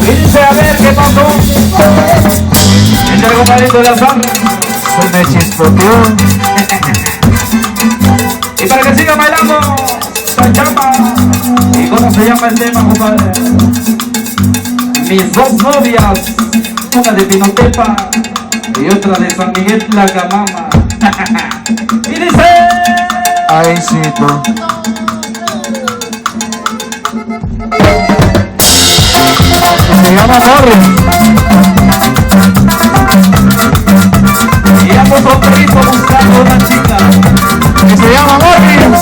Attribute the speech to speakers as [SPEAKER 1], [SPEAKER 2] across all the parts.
[SPEAKER 1] Y dice, a ver qué pasó. Este compadrito de la sangre se me chispoteó. Y para que siga bailando esta chapa. ¿Y cómo se llama el tema, compadre? Mis dos novias, una de Pinotepa y otra de San Miguel Tlagamama. Y dice,
[SPEAKER 2] ay, sí, tú. Se llama Morris.
[SPEAKER 1] y ambos hombres buscando una chica
[SPEAKER 2] Que se llama Morris.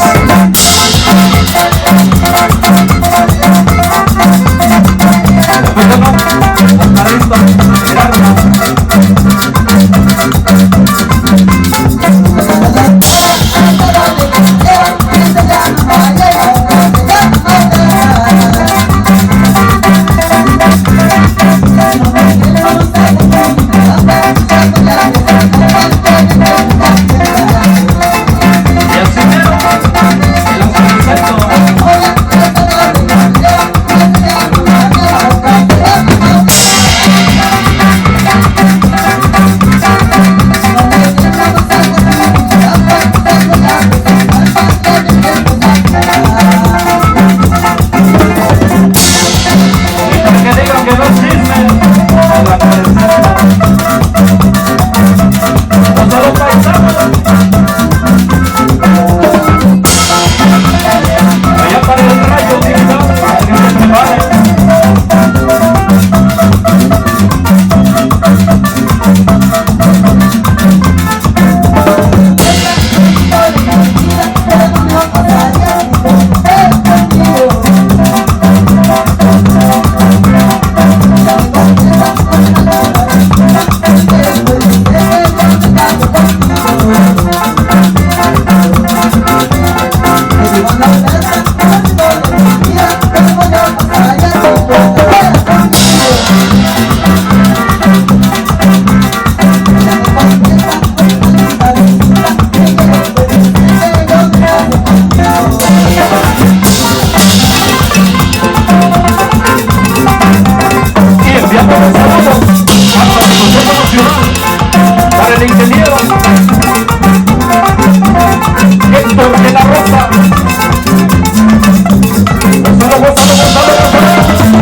[SPEAKER 1] Héctor de la Rosa. Gózalo, gózalo, gózalo,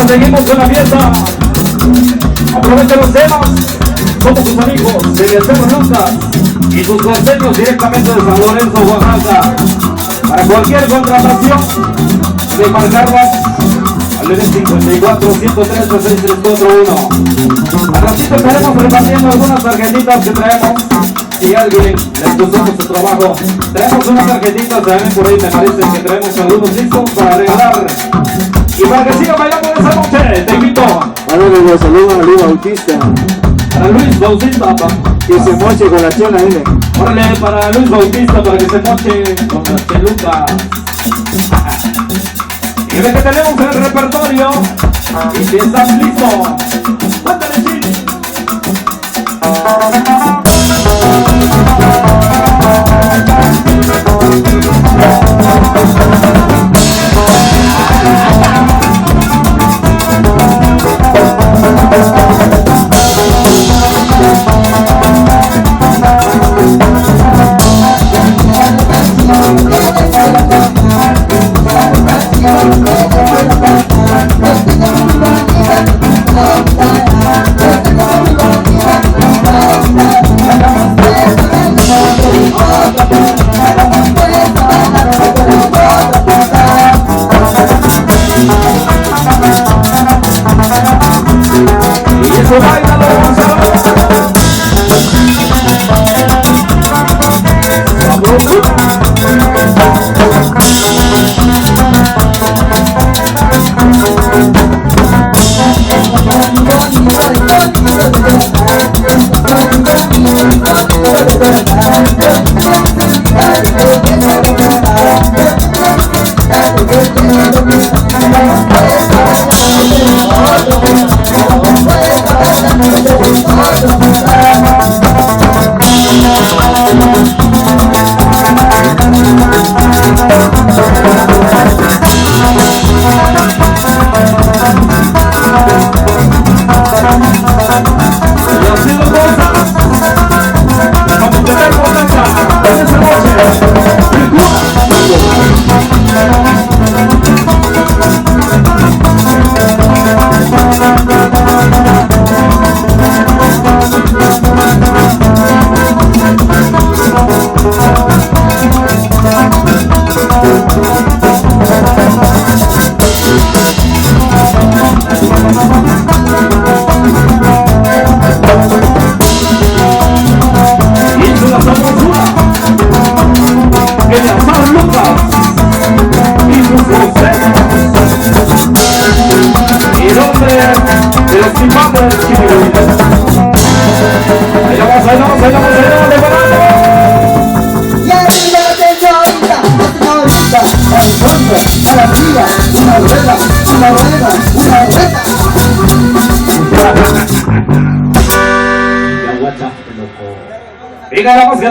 [SPEAKER 1] seguimos con la fiesta. Aprovechen los temas como tus amigos de Cerro Lucas y tus costeños directamente de San Lorenzo, Oaxaca. Para cualquier contratación de marcarlas al 54 103 6341. Al ratito estaremos repartiendo algunas tarjetitas que traemos. Si alguien les gustó nuestro trabajo, traemos unas tarjetitas también por ahí, me parece que traemos algunos discos para regalar. Y para que siga bailando esa noche, te invito.
[SPEAKER 3] Mándale los saludos a Luis Bautista.
[SPEAKER 1] Para Luis Bautista,
[SPEAKER 3] que se moche con la chela, dile.
[SPEAKER 1] Órale, para Luis Bautista, para que se moche con la cheluca. Y ve que tenemos el repertorio. Y si estás listo, cuéntale, Chile. Venga, vamos a